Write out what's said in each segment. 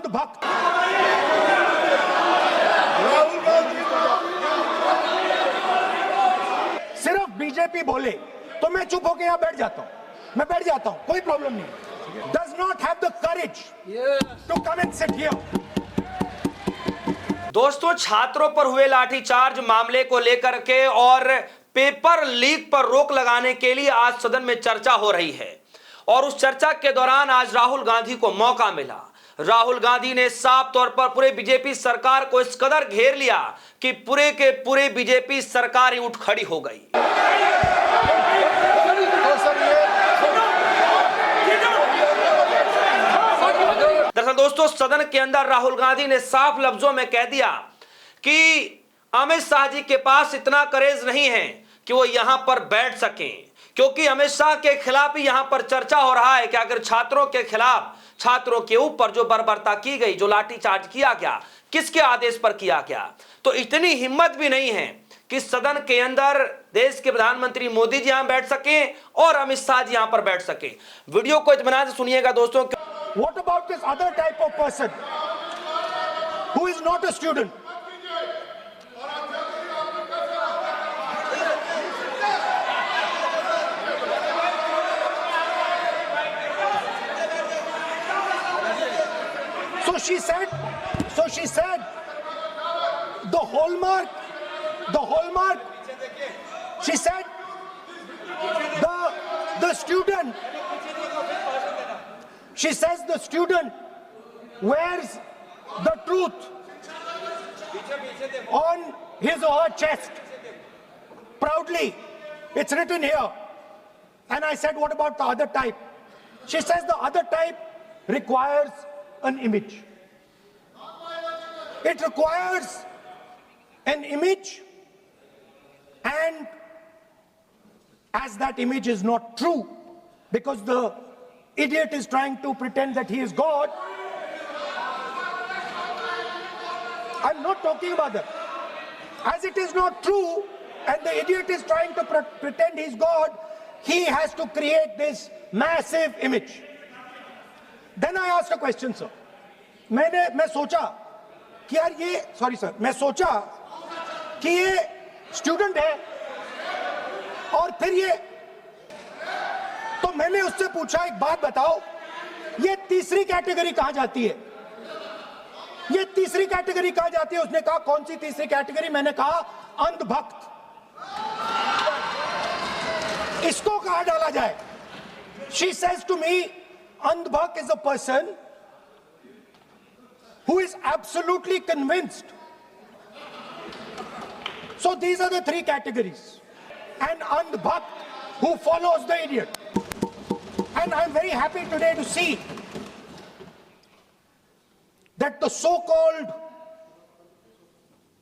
अंधभक्त। सिर्फ बीजेपी बोले तो मैं चुप होकर यहां बैठ जाता हूं, मैं बैठ जाता हूं, कोई प्रॉब्लम नहीं। Does not have the courage to come and sit here. दोस्तों, छात्रों पर हुए लाठीचार्ज मामले को लेकर के और पेपर लीक पर रोक लगाने के लिए आज सदन में चर्चा हो रही है और उस चर्चा के दौरान आज राहुल गांधी को मौका मिला। राहुल गांधी ने साफ तौर पर पूरे बीजेपी सरकार को इस कदर घेर लिया कि पूरे के पूरे बीजेपी सरकार ही उठ खड़ी हो गई। दरअसल दोस्तों, सदन के अंदर राहुल गांधी ने साफ लफ्जों में कह दिया कि अमित शाह जी के पास इतना करेज नहीं है कि वो यहां पर बैठ सकें, क्योंकि अमित शाह के खिलाफ ही यहां पर चर्चा हो रहा है कि अगर छात्रों के खिलाफ, छात्रों के ऊपर जो बर्बरता की गई, जो लाठीचार्ज किया गया, किसके आदेश पर किया गया, तो इतनी हिम्मत भी नहीं है कि सदन के अंदर देश के प्रधानमंत्री मोदी जी यहां बैठ सकें और अमित शाह जी यहां पर बैठ सकें। वीडियो को इत्मीनान से सुनिएगा दोस्तों। What about this other type of person who is not a student? So she said, the hallmark, she said, the student, she says the student wears the truth on his or her chest proudly. It's written here. And I said, what about the other type? She says the other type requires an image. It requires an image, and as that image is not true, because the idiot is trying to pretend that he is God. I'm not talking about that. As it is not true, and the idiot is trying to pretend he's God, he has to create this massive image. Then I asked a question, sir. मैं सोचा कि यार ये, sorry sir, मैं सोचा कि ये student है और फिर ये, तो मैंने उससे पूछा, एक बात बताओ, ये तीसरी कैटेगरी कहां जाती है? ये तीसरी कैटेगरी कहां जाती है? उसने कहा कौन सी तीसरी कैटेगरी? मैंने कहा अंधभक्त। इसको कहां डाला जाए? She says to me, अंधभक्त is a person who is absolutely convinced. So these are the three categories. An andhbhakt who follows the idiot. And I'm very happy today to see that the so-called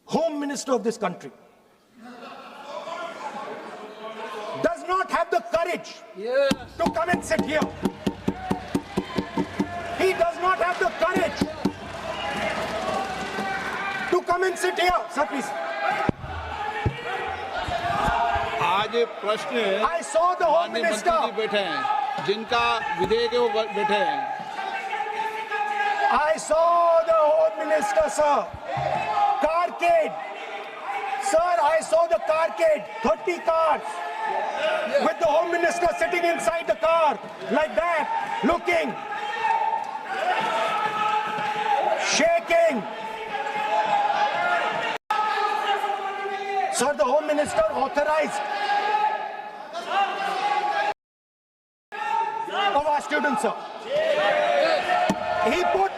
Home Minister of this country does not have the courage to come and sit here. He does not have the courage to come and sit here. Sir, please. आज प्रश्न है, I saw the Home Minister. मंत्री जी बैठे हैं, जिनका विधेयक है वो बैठे हैं। I saw the Home Minister, sir. Carcade. Sir, I saw the carcade. 30 cars. With the Home Minister sitting inside the car. Like that. Looking. Shaking. Sir, the Home Minister authorized of our students, sir. He put.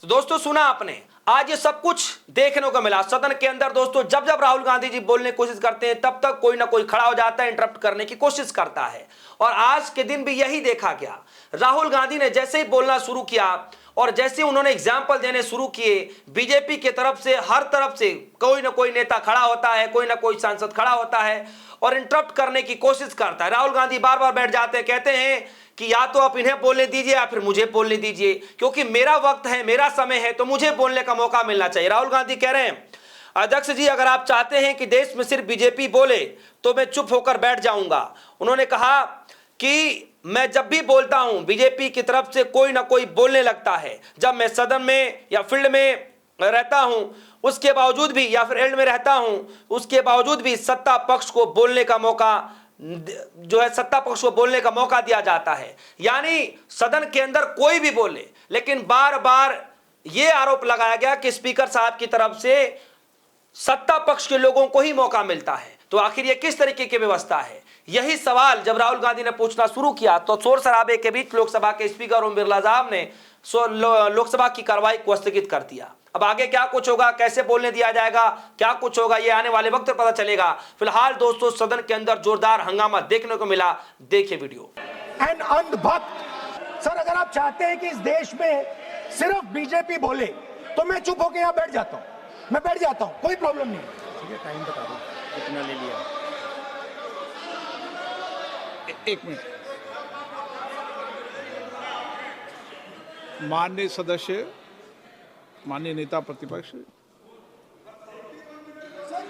तो दोस्तों, सुना आपने, आज ये सब कुछ देखने को मिला सदन के अंदर। दोस्तों, जब जब राहुल गांधी जी बोलने की कोशिश करते हैं, तब तक कोई ना कोई खड़ा हो जाता है, इंटरप्ट करने की कोशिश करता है। और आज के दिन भी यही देखा गया। राहुल गांधी ने जैसे ही बोलना शुरू किया और जैसे उन्होंने एग्जाम्पल देने शुरू किए, बीजेपी के तरफ से, हर तरफ से कोई ना कोई नेता खड़ा होता है, कोई ना कोई सांसद खड़ा होता है और इंटरप्ट करने की कोशिश करता है। राहुल गांधी बार बार बैठ जाते हैं, कहते हैं कि या तो आप इन्हें बोलने दीजिए या फिर मुझे बोलने दीजिए, क्योंकि मेरा वक्त है, मेरा समय है, तो मुझे बोलने का मौका मिलना चाहिए। राहुल गांधी कह रहे हैं, अध्यक्ष जी, अगर आप चाहते हैं कि देश में सिर्फ बीजेपी बोले तो मैं चुप होकर बैठ जाऊंगा। उन्होंने कहा कि मैं जब भी बोलता हूं बीजेपी की तरफ से कोई ना कोई बोलने लगता है, जब मैं सदन में या फील्ड में रहता हूं उसके बावजूद भी, या फिर एल्ड में रहता हूं उसके बावजूद भी सत्ता पक्ष को बोलने का मौका जो है, सत्ता पक्ष को बोलने का मौका दिया जाता है। यानी सदन के अंदर कोई भी बोले, लेकिन बार बार यह आरोप लगाया गया कि स्पीकर साहब की तरफ से सत्ता पक्ष के लोगों को ही मौका मिलता है। तो आखिर यह किस तरीके की व्यवस्था है? यही सवाल जब राहुल गांधी ने पूछना शुरू किया तो शोर शराबे के बीच लोकसभा के स्पीकर ओम बिरला साहब ने लोकसभा की कार्रवाई को स्थगित कर दिया। अब आगे क्या कुछ होगा, कैसे बोलने दिया जाएगा, क्या कुछ होगा, यह आने वाले वक्त पता चलेगा। फिलहाल दोस्तों सदन के अंदर जोरदार हंगामा देखने को मिला, देखिए वीडियो। एंड अंधभक्त सर, अगर आप चाहते हैं कि इस देश में सिर्फ बीजेपी बोले तो मैं चुप होकर यहां बैठ जाता हूं, मैं बैठ जाता हूं, कोई प्रॉब्लम नहीं। ठीक है, टाइम बता दो कितना ले लिया। एक मिनट। माननीय सदस्य, माननीय नेता प्रतिपक्ष,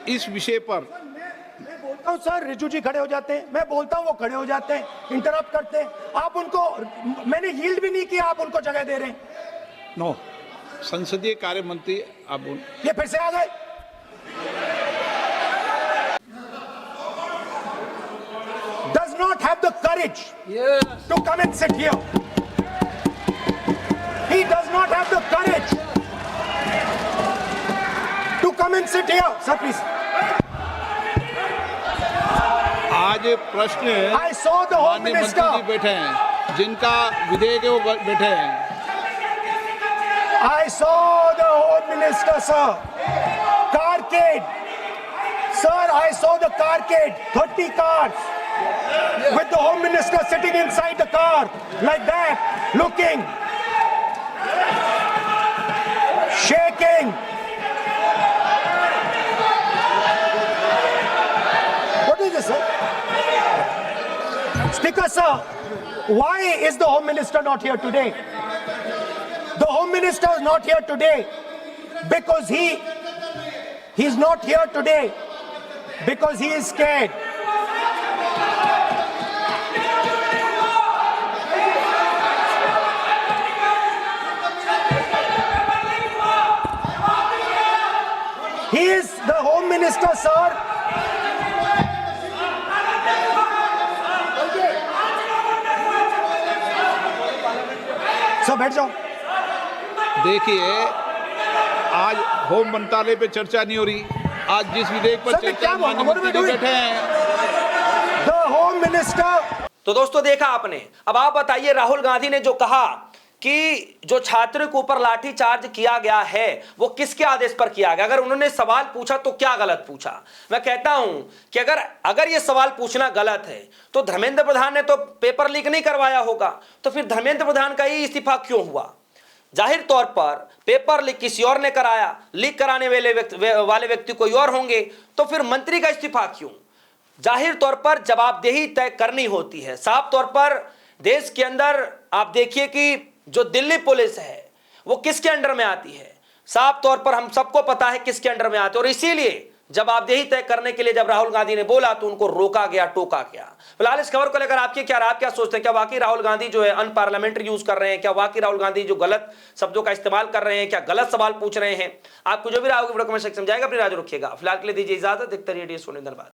इस विषय पर मैं बोलता हूं सर, रिजू जी खड़े हो जाते हैं, मैं बोलता हूं वो खड़े हो जाते हैं, इंटरप्ट करते हैं। आप उनको, मैंने यील्ड भी नहीं किया, आप उनको जगह दे रहे हैं। नो, संसदीय कार्य मंत्री आप बोल। ये फिर से आ गए। Does not have the courage to come and sit here. He does not have the courage to come and sit here. Sir, please. आज प्रश्न I saw the Home माननीय मंत्री Minister. जी बैठे हैं, जिनका विधेयक है वो बैठे हैं। I saw the Home Minister, sir. Carcade. Sir, I saw the carcade. 30 cars. With the Home Minister sitting inside the car. Like that. Looking. Shaking. What is this, sir? Speaker, sir. Why is the Home Minister not here today? The Home Minister is not here today because he's not here today because he is scared. He is the Home Minister, sir. Sir बैठ जाओ। देखिए, आज home मंत्रालय पे चर्चा नहीं हो रही। आज जिस विधेयक पर सर, चर्चा क्या माननीय what are we मंत्री जी doing? बैठे हैं। The Home Minister. तो दोस्तों देखा आपने। अब आप बताइए, राहुल गांधी ने जो कहा कि जो छात्रों के ऊपर लाठीचार्ज किया गया है वो किसके आदेश पर किया गया? अगर उन्होंने सवाल पूछा तो क्या गलत पूछा? मैं कहता हूं कि अगर ये सवाल पूछना गलत है तो धर्मेंद्र प्रधान ने तो पेपर लीक नहीं करवाया होगा, तो फिर धर्मेंद्र प्रधान का ही इस्तीफा क्यों हुआ? जाहिर तौर पर पेपर लीक किसी और ने कराया, लीक कराने वाले व्यक्ति कोई और होंगे, तो फिर मंत्री का इस्तीफा क्यों? जाहिर तौर पर जवाबदेही तय करनी होती है। साफ तौर पर देश के अंदर आप देखिए कि जो दिल्ली पुलिस है वो किसके अंडर में आती है? साफ तौर पर हम सबको पता है किसके अंडर में आती है, और इसीलिए जवाबदेही तय करने के लिए जब राहुल गांधी ने बोला तो उनको रोका गया, टोका गया। फिलहाल इस खबर को लेकर आप क्या सोचते हैं? क्या वाकई राहुल गांधी जो है अनपार्लियामेंट्री यूज कर रहे हैं? क्या वाकई राहुल गांधी जो गलत शब्दों का इस्तेमाल कर रहे हैं? क्या गलत सवाल पूछ रहे हैं? आपको जो भी राहुल वीडियो कमेंट सेक्शन में जाएगा, अपनी राय रखिएगा। फिलहाल के लिए दीजिए इजाजत, देखते रहिए डी सोने, धन्यवाद।